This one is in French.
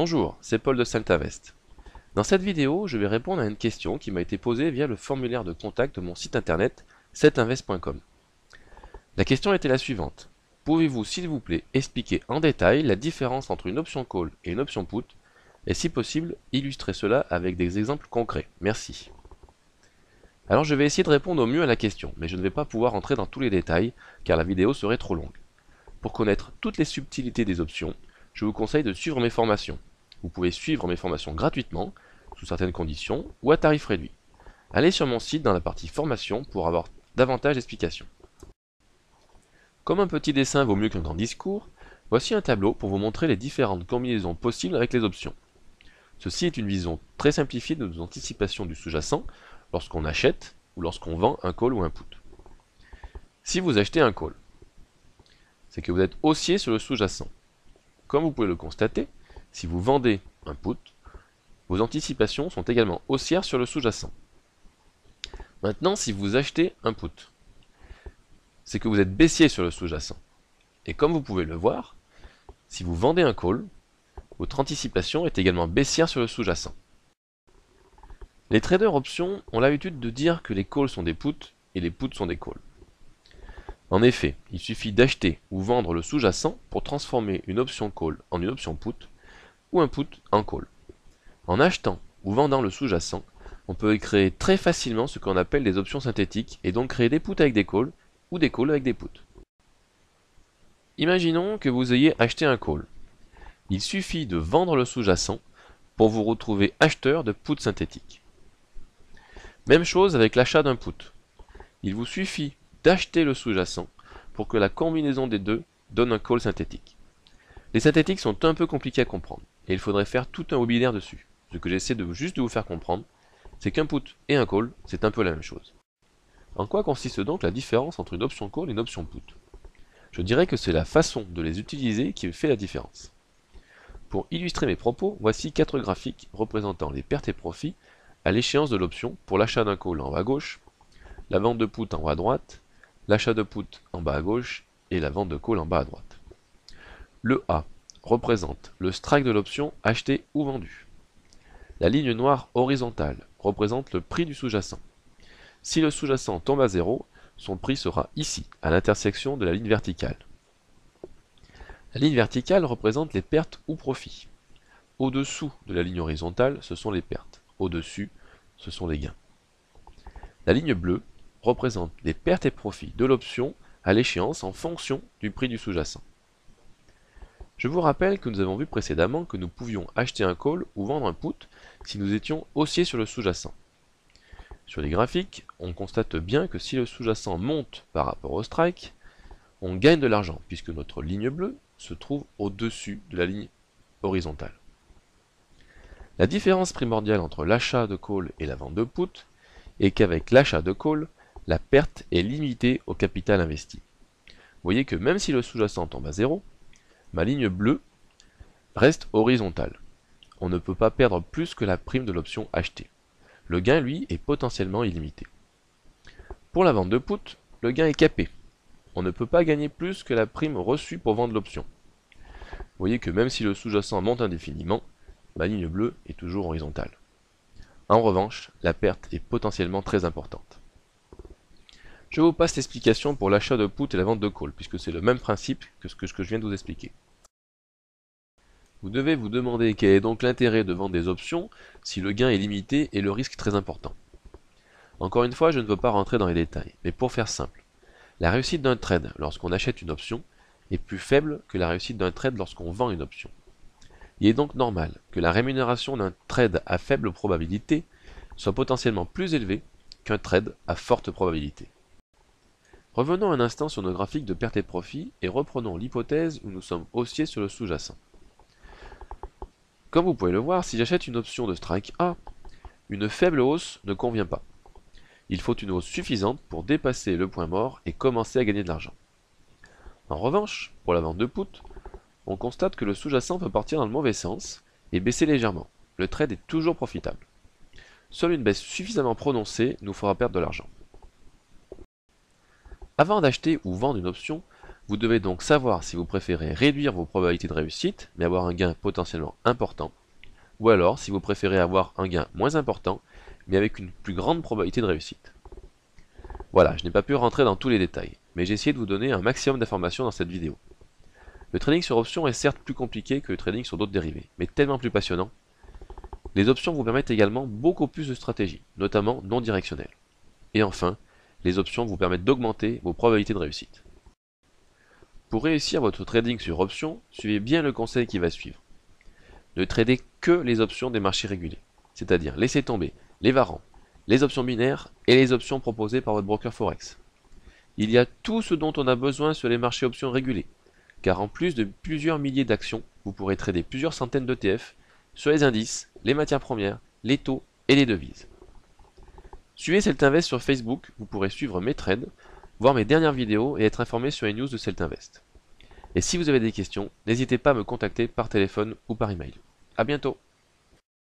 Bonjour, c'est Paul de Saltavest. Dans cette vidéo, je vais répondre à une question qui m'a été posée via le formulaire de contact de mon site internet setinvest.com. La question était la suivante. Pouvez-vous s'il vous plaît expliquer en détail la différence entre une option call et une option put et si possible illustrer cela avec des exemples concrets. Merci. Alors je vais essayer de répondre au mieux à la question, mais je ne vais pas pouvoir entrer dans tous les détails car la vidéo serait trop longue. Pour connaître toutes les subtilités des options, je vous conseille de suivre mes formations. Vous pouvez suivre mes formations gratuitement, sous certaines conditions, ou à tarif réduit. Allez sur mon site dans la partie formation pour avoir davantage d'explications. Comme un petit dessin vaut mieux qu'un grand discours, voici un tableau pour vous montrer les différentes combinaisons possibles avec les options. Ceci est une vision très simplifiée de nos anticipations du sous-jacent lorsqu'on achète ou lorsqu'on vend un call ou un put. Si vous achetez un call, c'est que vous êtes haussier sur le sous-jacent. Comme vous pouvez le constater, si vous vendez un put, vos anticipations sont également haussières sur le sous-jacent. Maintenant, si vous achetez un put, c'est que vous êtes baissier sur le sous-jacent. Et comme vous pouvez le voir, si vous vendez un call, votre anticipation est également baissière sur le sous-jacent. Les traders options ont l'habitude de dire que les calls sont des puts et les puts sont des calls. En effet, il suffit d'acheter ou vendre le sous-jacent pour transformer une option call en une option put ou un put en call. En achetant ou vendant le sous-jacent, on peut créer très facilement ce qu'on appelle des options synthétiques et donc créer des puts avec des calls ou des calls avec des puts. Imaginons que vous ayez acheté un call. Il suffit de vendre le sous-jacent pour vous retrouver acheteur de puts synthétiques. Même chose avec l'achat d'un put. Il vous suffit d'acheter le sous-jacent pour que la combinaison des deux donne un call synthétique. Les synthétiques sont un peu compliqués à comprendre et il faudrait faire tout un webinaire dessus. Ce que j'essaie juste de vous faire comprendre, c'est qu'un put et un call, c'est un peu la même chose. En quoi consiste donc la différence entre une option call et une option put? Je dirais que c'est la façon de les utiliser qui fait la différence. Pour illustrer mes propos, voici 4 graphiques représentant les pertes et profits à l'échéance de l'option pour l'achat d'un call en haut à gauche, la vente de put en haut à droite, l'achat de put en bas à gauche et la vente de call en bas à droite. Le A représente le strike de l'option acheté ou vendu. La ligne noire horizontale représente le prix du sous-jacent. Si le sous-jacent tombe à 0, son prix sera ici, à l'intersection de la ligne verticale. La ligne verticale représente les pertes ou profits. Au-dessous de la ligne horizontale, ce sont les pertes. Au-dessus, ce sont les gains. La ligne bleue représente les pertes et profits de l'option à l'échéance en fonction du prix du sous-jacent. Je vous rappelle que nous avons vu précédemment que nous pouvions acheter un call ou vendre un put si nous étions haussiers sur le sous-jacent. Sur les graphiques, on constate bien que si le sous-jacent monte par rapport au strike, on gagne de l'argent puisque notre ligne bleue se trouve au-dessus de la ligne horizontale. La différence primordiale entre l'achat de call et la vente de put est qu'avec l'achat de call, la perte est limitée au capital investi. Vous voyez que même si le sous-jacent tombe à 0, ma ligne bleue reste horizontale. On ne peut pas perdre plus que la prime de l'option achetée. Le gain, lui, est potentiellement illimité. Pour la vente de put, le gain est capé. On ne peut pas gagner plus que la prime reçue pour vendre l'option. Vous voyez que même si le sous-jacent monte indéfiniment, ma ligne bleue est toujours horizontale. En revanche, la perte est potentiellement très importante. Je vous passe l'explication pour l'achat de put et la vente de call, puisque c'est le même principe que ce que je viens de vous expliquer. Vous devez vous demander quel est donc l'intérêt de vendre des options si le gain est limité et le risque très important. Encore une fois, je ne veux pas rentrer dans les détails, mais pour faire simple, la réussite d'un trade lorsqu'on achète une option est plus faible que la réussite d'un trade lorsqu'on vend une option. Il est donc normal que la rémunération d'un trade à faible probabilité soit potentiellement plus élevée qu'un trade à forte probabilité. Revenons un instant sur nos graphiques de perte et profit et reprenons l'hypothèse où nous sommes haussiers sur le sous-jacent. Comme vous pouvez le voir, si j'achète une option de strike A, une faible hausse ne convient pas. Il faut une hausse suffisante pour dépasser le point mort et commencer à gagner de l'argent. En revanche, pour la vente de put, on constate que le sous-jacent peut partir dans le mauvais sens et baisser légèrement. Le trade est toujours profitable. Seule une baisse suffisamment prononcée nous fera perdre de l'argent. Avant d'acheter ou vendre une option, Vous devez donc savoir si vous préférez réduire vos probabilités de réussite, mais avoir un gain potentiellement important, ou alors si vous préférez avoir un gain moins important, mais avec une plus grande probabilité de réussite. Voilà, je n'ai pas pu rentrer dans tous les détails, mais j'ai essayé de vous donner un maximum d'informations dans cette vidéo. Le trading sur options est certes plus compliqué que le trading sur d'autres dérivés, mais tellement plus passionnant. Les options vous permettent également beaucoup plus de stratégies, notamment non directionnelles. Et enfin, les options vous permettent d'augmenter vos probabilités de réussite. Pour réussir votre trading sur options, suivez bien le conseil qui va suivre. Ne tradez que les options des marchés régulés, c'est-à-dire laissez tomber les varants, les options binaires et les options proposées par votre broker Forex. Il y a tout ce dont on a besoin sur les marchés options régulés, car en plus de plusieurs milliers d'actions, vous pourrez trader plusieurs centaines d'ETF sur les indices, les matières premières, les taux et les devises. Suivez Celtinvest sur Facebook, vous pourrez suivre mes trades, voir mes dernières vidéos et être informé sur les news de Celtinvest. Et si vous avez des questions, n'hésitez pas à me contacter par téléphone ou par email. A bientôt!